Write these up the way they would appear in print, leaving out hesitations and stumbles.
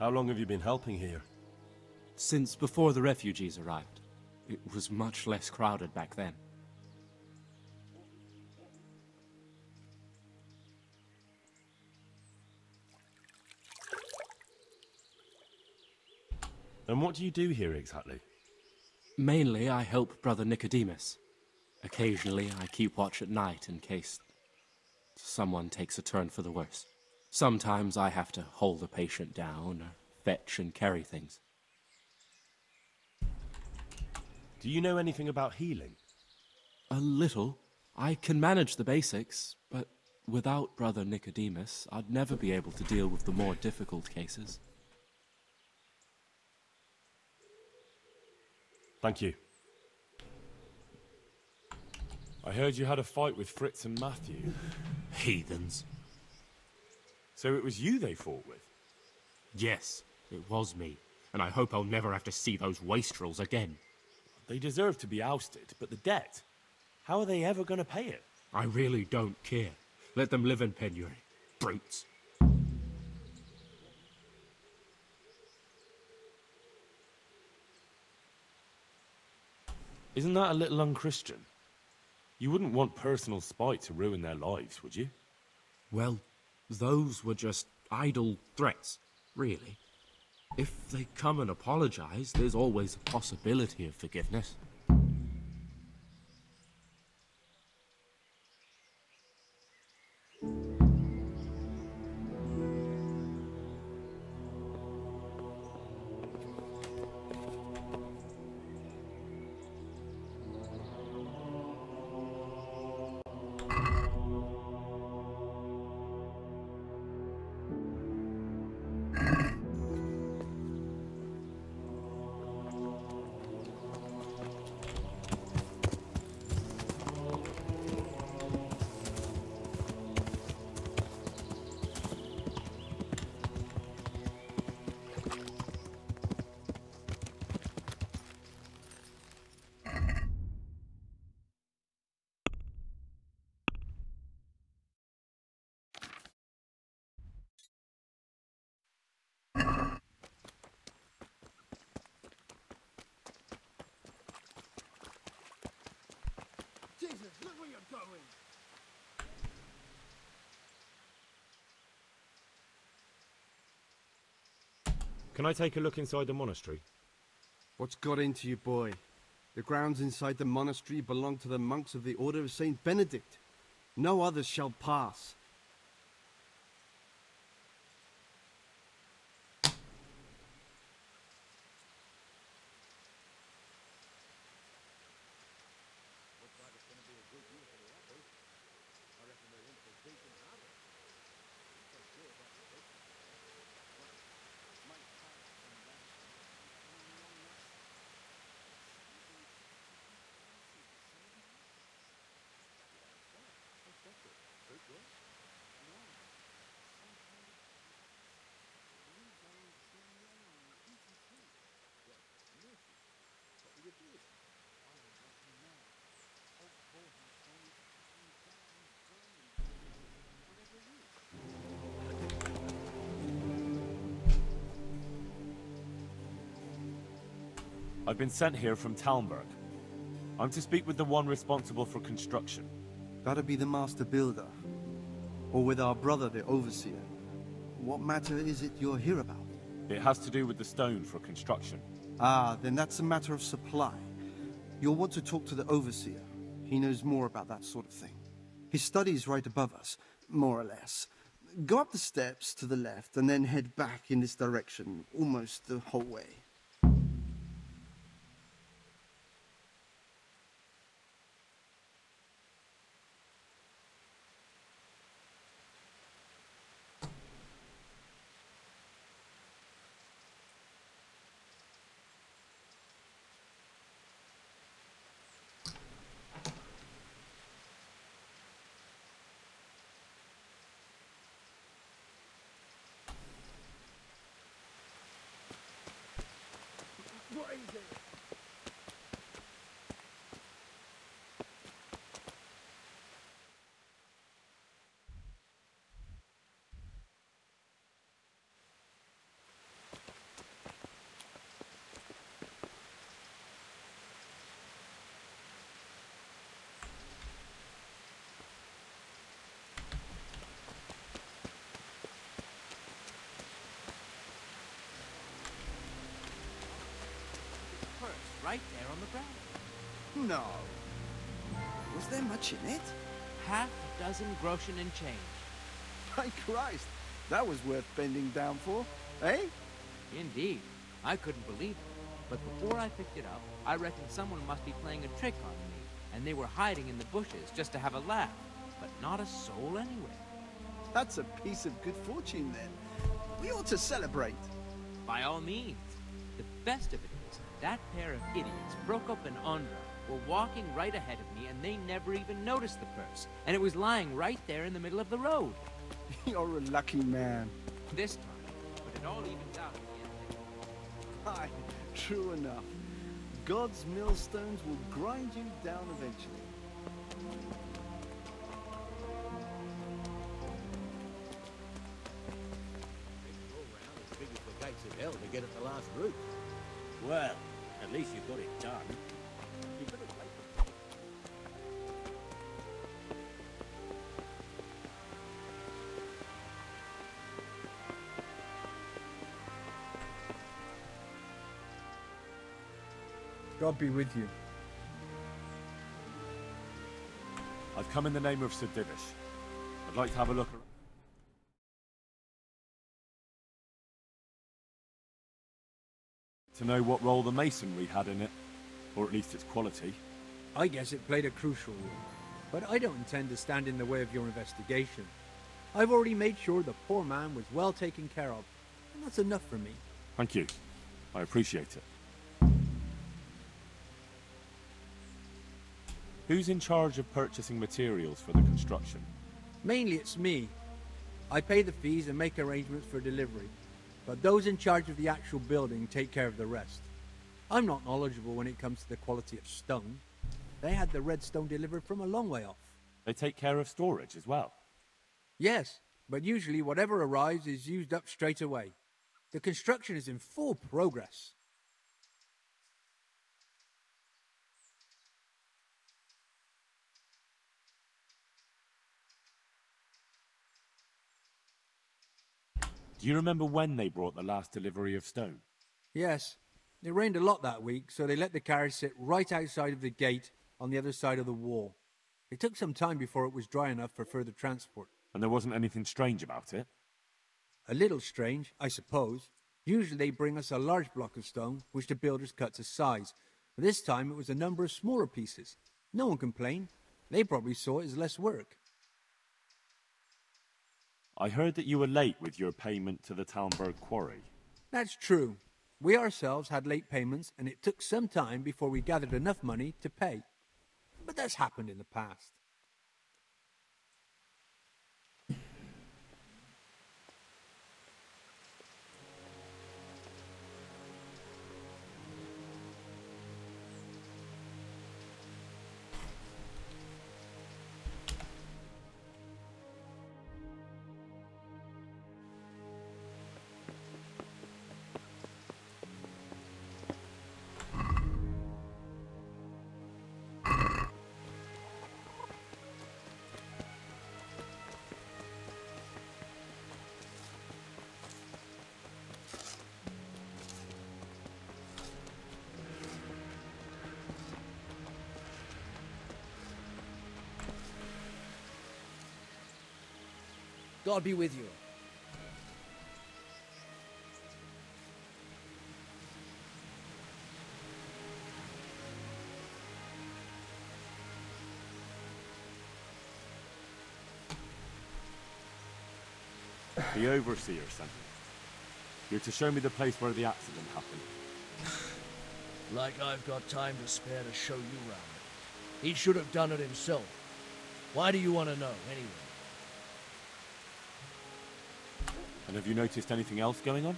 How long have you been helping here? Since before the refugees arrived. It was much less crowded back then. And what do you do here exactly? Mainly, I help Brother Nicodemus. Occasionally, I keep watch at night in case someone takes a turn for the worse. Sometimes I have to hold a patient down, or fetch and carry things. Do you know anything about healing? A little. I can manage the basics, but without Brother Nicodemus, I'd never be able to deal with the more difficult cases. Thank you. I heard you had a fight with Fritz and Matthew. Heathens. So it was you they fought with? Yes, it was me. And I hope I'll never have to see those wastrels again. They deserve to be ousted, but the debt? How are they ever going to pay it? I really don't care. Let them live in penury. Brutes. Isn't that a little unchristian? You wouldn't want personal spite to ruin their lives, would you? Well, those were just idle threats, really. If they come and apologize, there's always a possibility of forgiveness. Jesus, look where you're going! Can I take a look inside the monastery? What's got into you, boy? The grounds inside the monastery belong to the monks of the Order of Saint Benedict. No others shall pass. I've been sent here from Talmberg. I'm to speak with the one responsible for construction. That'd be the master builder. Or with our brother, the overseer. What matter is it you're here about? It has to do with the stone for construction. Ah, then that's a matter of supply. You'll want to talk to the overseer. He knows more about that sort of thing. His study is right above us, more or less. Go up the steps to the left and then head back in this direction, almost the whole way. What is it? right there on the ground. No. Was there much in it? Half a dozen groschen and change. My Christ, that was worth bending down for, eh? Indeed. I couldn't believe it. But before I picked it up, I reckoned someone must be playing a trick on me, and they were hiding in the bushes just to have a laugh. But not a soul anywhere. That's a piece of good fortune, then. We ought to celebrate. By all means. The best of it is, that pair of idiots broke up an Ondra, were walking right ahead of me, and they never even noticed the purse. And it was lying right there in the middle of the road. You're a lucky man. This time. But it all evens out at the end. Aye, true enough. God's millstones will grind you down eventually. As big as the gates of hell to get at the last route. Well, at least you got it done. You could have waited. God be with you. I've come in the name of Sir Divish. I'd like to have a look around. To know what role the masonry had in it, or at least its quality. I guess it played a crucial role, but I don't intend to stand in the way of your investigation. I've already made sure the poor man was well taken care of, and that's enough for me. Thank you. I appreciate it. Who's in charge of purchasing materials for the construction? Mainly it's me. I pay the fees and make arrangements for delivery, but those in charge of the actual building take care of the rest. I'm not knowledgeable when it comes to the quality of stone. They had the red stone delivered from a long way off. They take care of storage as well. Yes, but usually whatever arrives is used up straight away. The construction is in full progress. Do you remember when they brought the last delivery of stone? Yes, it rained a lot that week, so they let the carriage sit right outside of the gate on the other side of the wall. It took some time before it was dry enough for further transport. And there wasn't anything strange about it? A little strange, I suppose. Usually they bring us a large block of stone, which the builders cut to size. But this time it was a number of smaller pieces. No one complained. They probably saw it as less work. I heard that you were late with your payment to the Talmberg quarry. That's true. We ourselves had late payments, and it took some time before we gathered enough money to pay. But that's happened in the past. God be with you. The Overseer sent me. You're to show me the place where the accident happened. Like I've got time to spare to show you round. He should have done it himself. Why do you want to know, anyway? And have you noticed anything else going on?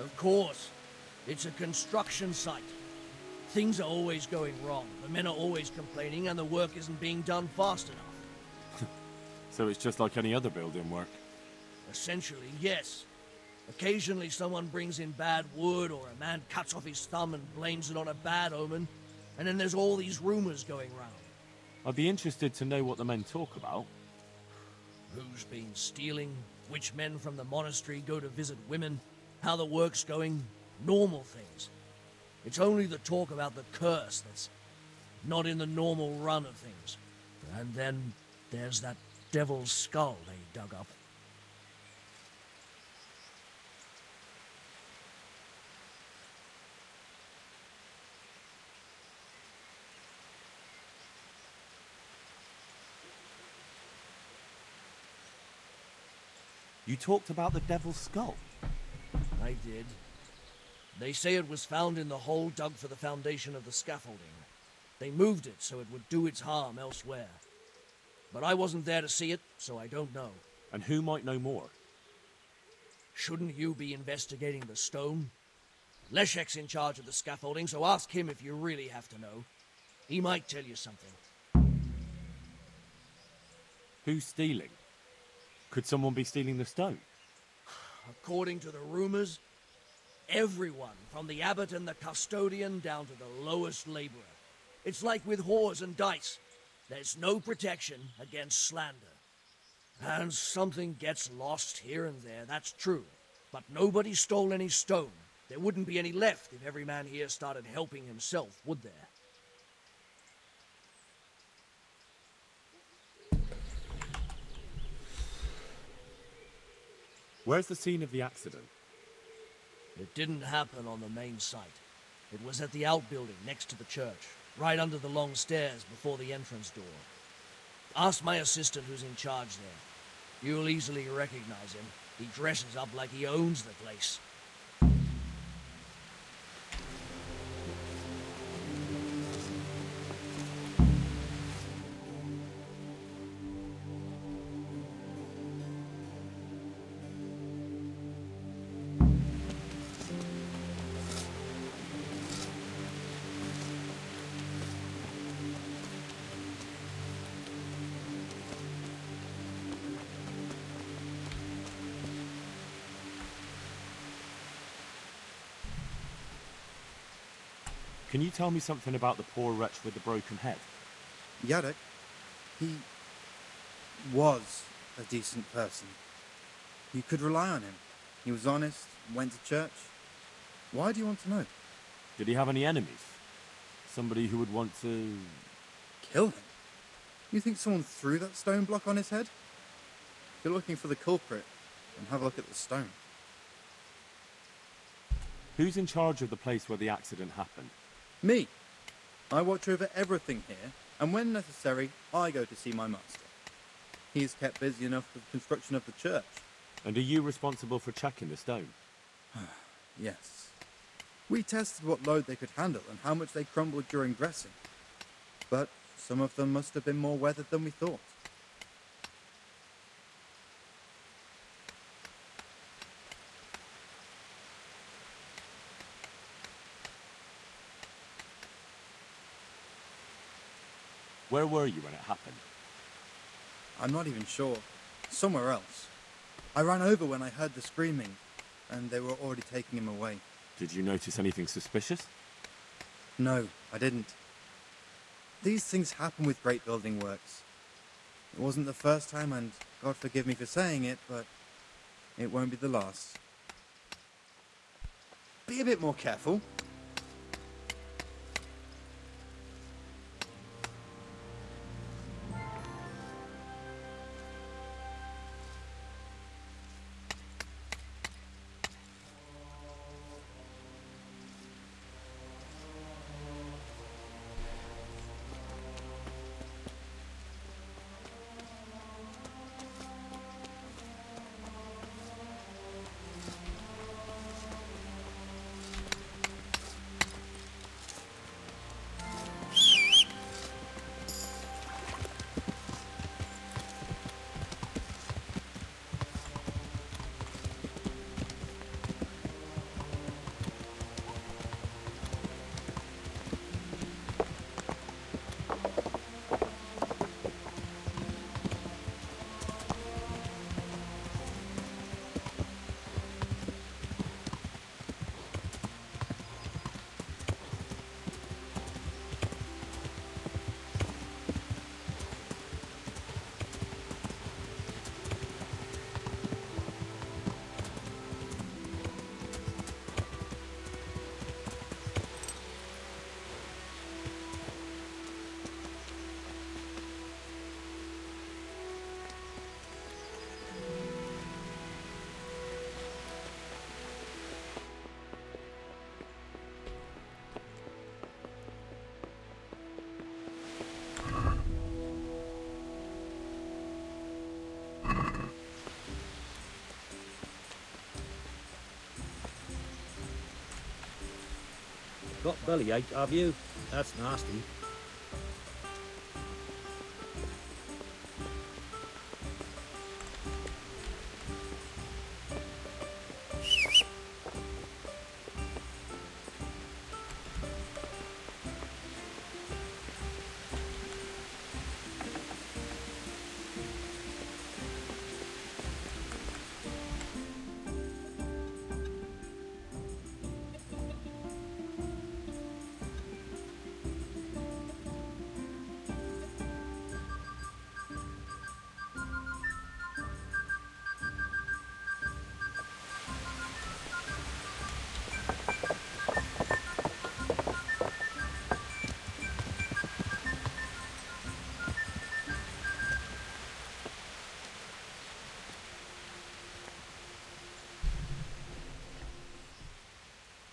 Of course. It's a construction site. Things are always going wrong. The men are always complaining and the work isn't being done fast enough. So it's just like any other building work? Essentially, yes. Occasionally someone brings in bad wood or a man cuts off his thumb and blames it on a bad omen. And then there's all these rumors going round. I'd be interested to know what the men talk about. Who's been stealing, which men from the monastery go to visit women, how the work's going, normal things. It's only the talk about the curse that's not in the normal run of things. And then there's that devil's skull they dug up. You talked about the Devil's Skull? I did. They say it was found in the hole dug for the foundation of the scaffolding. They moved it so it would do its harm elsewhere. But I wasn't there to see it, so I don't know. And who might know more? Shouldn't you be investigating the stone? Leszek's in charge of the scaffolding, so ask him if you really have to know. He might tell you something. Who's stealing? Could someone be stealing the stone? According to the rumors, everyone, from the abbot and the custodian down to the lowest laborer. It's like with whores and dice. There's no protection against slander. And something gets lost here and there, that's true. But nobody stole any stone. There wouldn't be any left if every man here started helping himself, would there? Where's the scene of the accident? It didn't happen on the main site. It was at the outbuilding next to the church, right under the long stairs before the entrance door. Ask my assistant who's in charge there. You'll easily recognize him. He dresses up like he owns the place. Can you tell me something about the poor wretch with the broken head? Yadok, he was a decent person. You could rely on him. He was honest, went to church. Why do you want to know? Did he have any enemies? Somebody who would want to... Kill him? You think someone threw that stone block on his head? If you're looking for the culprit, then have a look at the stone. Who's in charge of the place where the accident happened? Me. I watch over everything here, and when necessary, I go to see my master. He is kept busy enough with the construction of the church. And are you responsible for checking the stone? Yes. We tested what load they could handle and how much they crumbled during dressing. But some of them must have been more weathered than we thought. Where were you when it happened? I'm not even sure. Somewhere else. I ran over when I heard the screaming, and they were already taking him away. Did you notice anything suspicious? No, I didn't. These things happen with great building works. It wasn't the first time, and God forgive me for saying it, but it won't be the last. Be a bit more careful. Got bellyache, have you? That's nasty.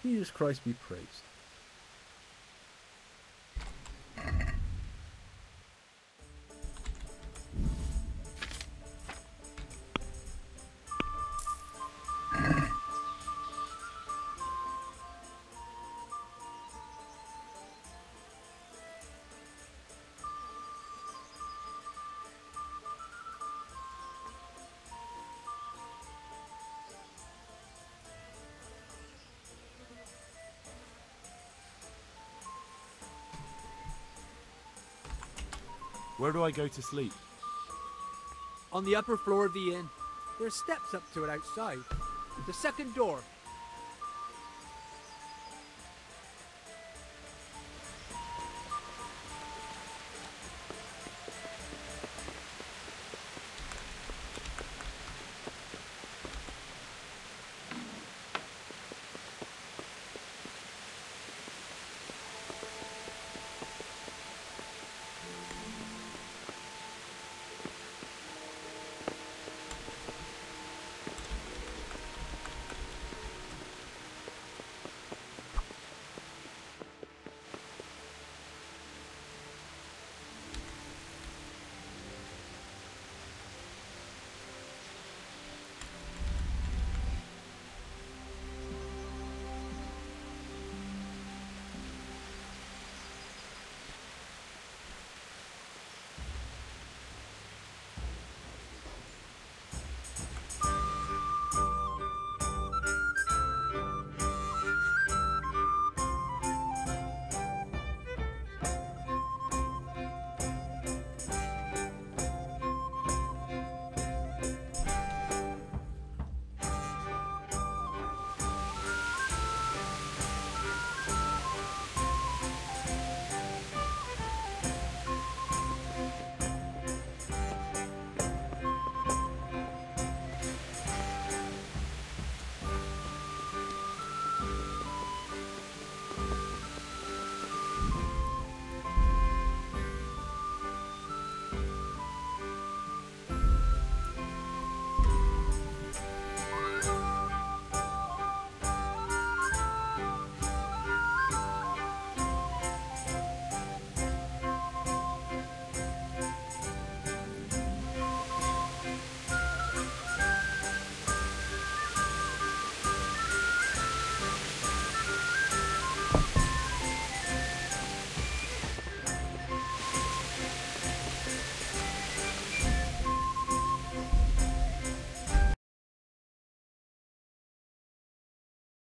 Jesus Christ be praised. Where do I go to sleep? On the upper floor of the inn. There's steps up to it outside. The second door,